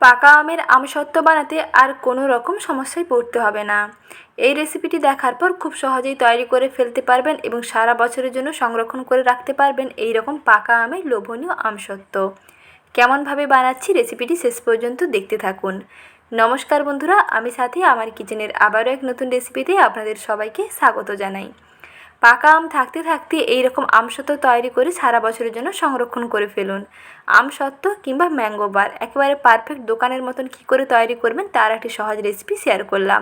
পাকা আমের আমসত্ত্ব বানাতে আর কোনো রকম সমস্যায় পড়তে হবে না। এই রেসিপিটি দেখার পর খুব সহজেই তৈরি করে ফেলতে পারবেন এবং সারা বছরের জন্য সংরক্ষণ করে রাখতে পারবেন এই রকম পাকা আমের লোভনীয় আমসত্ত্ব। কেমনভাবে বানাচ্ছি রেসিপিটি শেষ পর্যন্ত দেখতে থাকুন। নমস্কার বন্ধুরা, আমি সাথী। আমার কিচেনের আবারও এক নতুন রেসিপিতে আপনাদের সবাইকে স্বাগত জানাই। পাকা আম থাকতে থাকতে এই রকম আমসত্ত্ব তৈরি করে সারা বছরের জন্য সংরক্ষণ করে ফেলুন। আমসত্ত্ব কিংবা ম্যাঙ্গো বার একেবারে পারফেক্ট দোকানের মতন কী করে তৈরি করবেন তার একটি সহজ রেসিপি শেয়ার করলাম।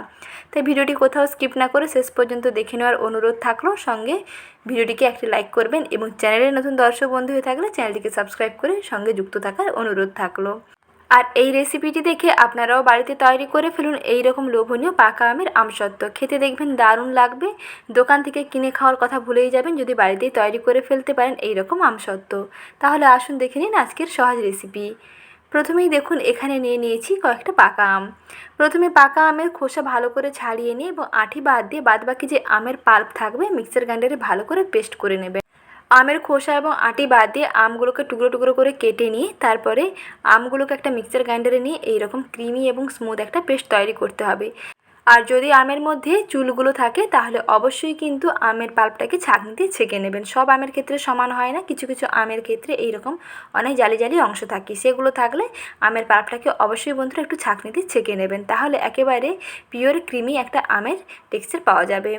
তাই ভিডিওটি কোথাও স্কিপ না করে শেষ পর্যন্ত দেখে নেওয়ার অনুরোধ থাকলো। সঙ্গে ভিডিওটিকে একটি লাইক করবেন এবং চ্যানেলের নতুন দর্শক বন্ধু হয়ে থাকলে চ্যানেলটিকে সাবস্ক্রাইব করে সঙ্গে যুক্ত থাকার অনুরোধ থাকলো। আর এই রেসিপিটি দেখে আপনারাও বাড়িতে তৈরি করে ফেলুন এই রকম লোভনীয় পাকা আমের আমসত্ত্ব। খেতে দেখবেন দারুণ লাগবে। দোকান থেকে কিনে খাওয়ার কথা ভুলেই যাবেন যদি বাড়িতেই তৈরি করে ফেলতে পারেন এই রকম আমসত্ত্ব। তাহলে আসুন দেখে নিন আজকের সহজ রেসিপি। প্রথমেই দেখুন এখানে নিয়ে নিয়েছি কয়েকটা পাকা আম। প্রথমে পাকা আমের খোসা ভালো করে ছাড়িয়ে নিয়ে এবং আঁটি বাদ দিয়ে বাদবাকি যে আমের পাল্প থাকবে মিক্সার গ্রাইন্ডারে ভালো করে পেস্ট করে নেবেন। আমের খোসা এবং আঁটি বাদ দিয়ে আমগুলোকে টুকরো টুকরো করে কেটে নিয়ে তারপরে আমগুলোকে একটা মিক্সার গ্রাইন্ডারে নিয়ে এইরকম ক্রিমি এবং স্মুথ একটা পেস্ট তৈরি করতে হবে। আর যদি আমের মধ্যে চুলগুলো থাকে তাহলে অবশ্যই কিন্তু আমের পাল্পটাকে ছাঁকনিতে ছেঁকে নেবেন। সব আমের ক্ষেত্রে সমান হয় না, কিছু কিছু আমের ক্ষেত্রে এইরকম অনেক জালি জালি অংশ থাকে, সেগুলো থাকলে আমের পাল্পটাকে অবশ্যই বন্ধুরা একটু ছাঁকনিতে ছেঁকে নেবেন। তাহলে একেবারে পিওর ক্রিমি একটা আমের টেক্সচার পাওয়া যাবে।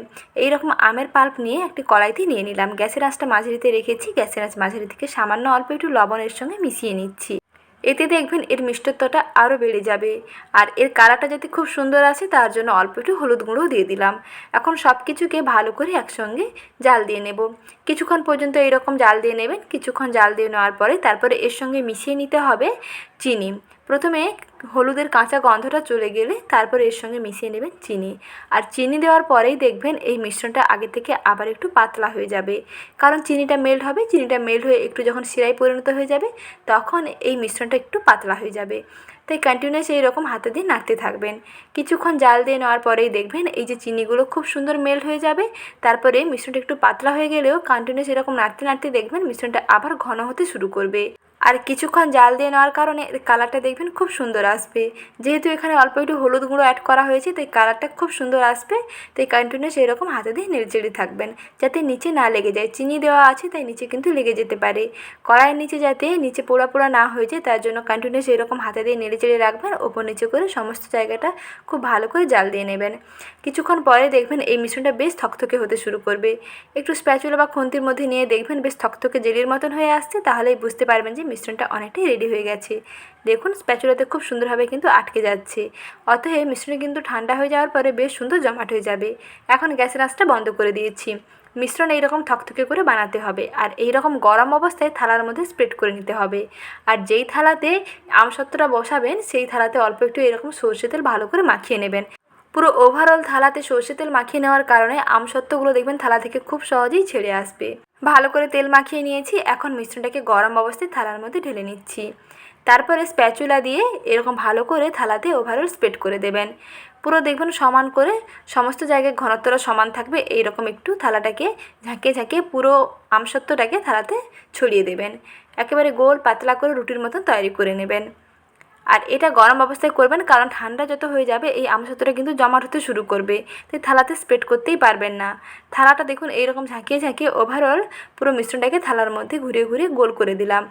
এইরকম আমের পাল্প নিয়ে একটি কড়াইতে নিয়ে নিলাম। গ্যাসের আঁচটা মাঝারিতে রেখেছি। গ্যাসের আঁচ মাঝারি থেকে সামান্য অল্প একটু লবণের সঙ্গে মিশিয়ে নিচ্ছি। এতে দেখবেন এর মিষ্টত্বটা আরও বেড়ে যাবে। আর এর কালারটা যাতে খুব সুন্দর আসে তার জন্য অল্প একটু হলুদ গুঁড়ো দিয়ে দিলাম। এখন সব কিছুকে ভালো করে একসঙ্গে জাল দিয়ে নেব। কিছুক্ষণ পর্যন্ত এইরকম জাল দিয়ে নেবেন। কিছুক্ষণ জাল দিয়ে নেওয়ার তারপরে এর সঙ্গে মিশিয়ে নিতে হবে চিনি। প্রথমে হলুদের কাঁচা গন্ধটা চলে গেলে তারপরে এর সঙ্গে মিশিয়ে নেবেন চিনি। আর চিনি দেওয়ার পরেই দেখবেন এই মিশ্রণটা আগে থেকে আবার একটু পাতলা হয়ে যাবে, কারণ চিনিটা মেল্ট হবে। চিনিটা মেল্ট হয়ে একটু যখন শিরায় পরিণত হয়ে যাবে তখন এই মিশ্রণটা একটু পাতলা হয়ে যাবে। তাই কন্টিনিউয়াস এইরকম হাতে দিয়ে নাড়তে থাকবেন। কিছুক্ষণ জাল দিয়ে নেওয়ার পরেই দেখবেন এই যে চিনিগুলো খুব সুন্দর মেল্ট হয়ে যাবে। তারপরে মিশ্রণটা একটু পাতলা হয়ে গেলেও কন্টিনিউয়াস এরকম নাড়তে নাড়তে দেখবেন মিশ্রণটা আবার ঘন হতে শুরু করবে। আর কিছুক্ষণ জাল দিয়ে নেওয়ার কারণে কালারটা দেখবেন খুব সুন্দর আসবে। যেহেতু এখানে অল্প একটু হলুদ গুঁড়ো অ্যাড করা হয়েছে তাই কালারটা খুব সুন্দর আসবে। তাই কন্টিনিউয়াস এরকম হাতে দিয়ে নেড়েচেড়ে থাকবেন যাতে নিচে না লেগে যায়। চিনি দেওয়া আছে তাই নিচে কিন্তু লেগে যেতে পারে। কড়াইয়ের নিচে যাতে নিচে পোড়া পোড়া না হয়ে যায় তার জন্য কন্টিনিউয়াস এরকম হাতে দিয়ে নেড়েচেড়ে রাখবেন। ওপর নিচে করে সমস্ত জায়গাটা খুব ভালো করে জাল দিয়ে নেবেন। কিছুক্ষণ পরে দেখবেন এই মিশ্রণটা বেশ থকথকে হতে শুরু করবে। একটু স্প্যাচুলা বা খুন্তির মধ্যে নিয়ে দেখবেন বেশ থকথকে জেলির মতন হয়ে আসছে। তাহলেই বুঝতে পারবেন যে মিশ্রণটা অনেকটাই রেডি হয়ে গেছে। দেখুন স্প্যাচুলাতে খুব সুন্দরভাবে কিন্তু আটকে যাচ্ছে। অতএব মিশ্রণ কিন্তু ঠান্ডা হয়ে যাওয়ার পরে বেশ সুন্দর জমাট হয়ে যাবে। এখন গ্যাসের আঁচটা বন্ধ করে দিয়েছি। মিশ্রণ এইরকম থকথকে করে বানাতে হবে। আর এইরকম গরম অবস্থায় থালার মধ্যে স্প্রেড করে নিতে হবে। আর যেই থালাতে আমসত্ত্বটা বসাবেন সেই থালাতে অল্প একটু এরকম সরষে তেল ভালো করে মাখিয়ে নেবেন। পুরো ওভারঅল থালাতে সরষে তেল মাখিয়ে নেওয়ার কারণে আমসত্ত্বগুলো দেখবেন থালা থেকে খুব সহজেই ছেড়ে আসবে। ভালো করে তেল মাখিয়ে নিয়েছি। এখন মিশ্রণটাকে গরম অবস্থায় থালার মধ্যে ঢেলে নিচ্ছি। তারপরে স্প্যাচুলা দিয়ে এরকম ভালো করে থালাতে ওভারঅল স্প্রেড করে দেবেন। পুরো দেখবেন সমান করে সমস্ত জায়গায় ঘনত্বটা সমান থাকবে। এইরকম একটু থালাটাকে ঝাঁকিয়ে ঝাঁকিয়ে পুরো আমসত্ত্বটাকে থালাতে ছড়িয়ে দেবেন। একেবারে গোল পাতলা করে রুটির মতন তৈরি করে নেবেন। আর এটা গরম অবস্থায় করবেন, কারণ ঠান্ডা যত হয়ে যাবে এই আমসত্ত্বটা কিন্তু জমাট হতে শুরু করবে। তাই থালাতে স্প্রেড করতেই পারবেন না। থালাটা দেখুন এইরকম ঝাঁকিয়ে ঝাঁকিয়ে ওভারঅল পুরো মিশ্রণটাকে থালার মধ্যে ঘুরিয়ে ঘুরিয়ে গোল করে দিলাম।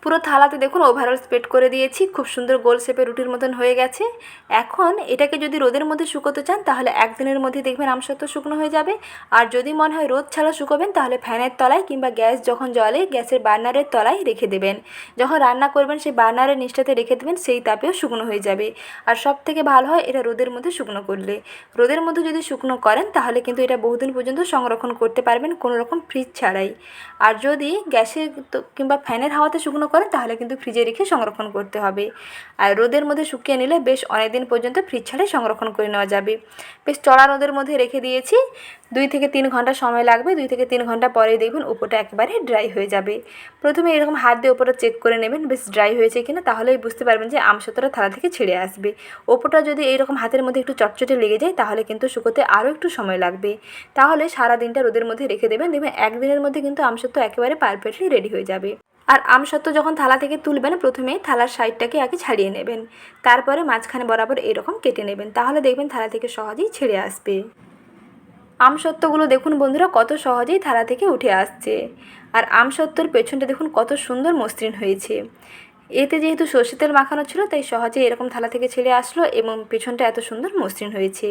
পুরো থালাতে দেখুন ওভারঅল স্প্রেড করে দিয়েছি। খুব সুন্দর গোল শেপে রুটির মতন হয়ে গেছে। এখন এটাকে যদি রোদের মধ্যে শুকোতে চান তাহলে একদিনের মধ্যে দেখবেন আমসত্ত্ব শুকনো হয়ে যাবে। আর যদি মনে হয় রোদ ছাড়া শুকোবেন তাহলে ফ্যানের তলায় কিংবা গ্যাস যখন জ্বলে গ্যাসের বার্নারের তলায় রেখে দেবেন। যখন রান্না করবেন সেই বার্নারের নিচটাতে রেখে দেবেন, সেই তাপেও শুকনো হয়ে যাবে। আর সব থেকে ভালো হয় এটা রোদের মধ্যে শুকনো করলে। রোদের মধ্যে যদি শুকনো করেন তাহলে কিন্তু এটা বহুদিন পর্যন্ত সংরক্ষণ করতে পারবেন কোনো রকম ফ্রিজ ছাড়াই। আর যদি গ্যাসে কিংবা ফ্যানের হাওয়াতে শুকনো করেন তাহলে কিন্তু ফ্রিজে রেখে সংরক্ষণ করতে হবে। আর রোদের মধ্যে শুকিয়ে নিলে বেশ অনেক দিন পর্যন্ত ফ্রিজ ছাড়াই সংরক্ষণ করে নেওয়া যাবে। বেশ চড়া রোদের মধ্যে রেখে দিয়েছি। 2 থেকে 3 ঘন্টা সময় লাগবে। 2 থেকে 3 ঘন্টা পরেই দেখবেন উপরটা একেবারে ড্রাই হয়ে যাবে। প্রথমে এরকম হাত দিয়ে উপরটা চেক করে নেবেন বেশ ড্রাই হয়েছে কিনা, তাহলেই বুঝতে পারবেন যে আমসত্ত্বটা থালা থেকে ছেড়ে আসবে। ওপরটা যদি এইরকম হাতের মধ্যে একটু চটচটে লেগে যায় তাহলে কিন্তু শুকোতে আরও একটু সময় লাগবে। তাহলে সারা দিনটা রোদের মধ্যে রেখে দেবেন। দেখবেন একদিনের মধ্যে কিন্তু আমসত্ত্ব একেবারে পারফেক্টলি রেডি হয়ে যাবে। আর আমসত্ত্ব যখন থালা থেকে তুলবেন প্রথমে থালার সাইডটাকে আগে ছাড়িয়ে নেবেন, তারপরে মাঝখানে বরাবর এরকম কেটে নেবেন, তাহলে দেখবেন থালা থেকে সহজেই ছেড়ে আসবে। আমসত্ত্বগুলো দেখুন বন্ধুরা কত সহজেই থালা থেকে উঠে আসছে। আর আমসত্ত্বর পেছনটা দেখুন কত সুন্দর মসৃণ হয়েছে। এতে যেহেতু সর্ষের তেল মাখানো ছিল তাই সহজেই এরকম থালা থেকে ছেড়ে আসলো এবং পেছনটা এত সুন্দর মসৃণ হয়েছে।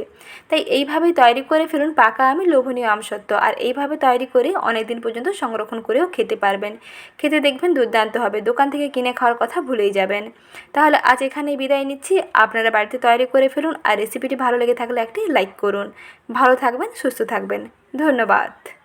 তাই এইভাবেই তৈরি করে ফেলুন পাকা আমের লোভনীয় আমসত্ত্ব। আর এইভাবে তৈরি করে অনেক দিন পর্যন্ত সংরক্ষণ করেও খেতে পারবেন। খেতে দেখবেন দুর্দান্ত হবে, দোকান থেকে কিনে খাওয়ার কথা ভুলেই যাবেন। তাহলে আজ এখানেই বিদায় নিচ্ছি। আপনারা বাড়িতে তৈরি করে ফেলুন আর রেসিপিটি ভালো লেগে থাকলে একটি লাইক করুন। ভালো থাকবেন, সুস্থ থাকবেন। ধন্যবাদ।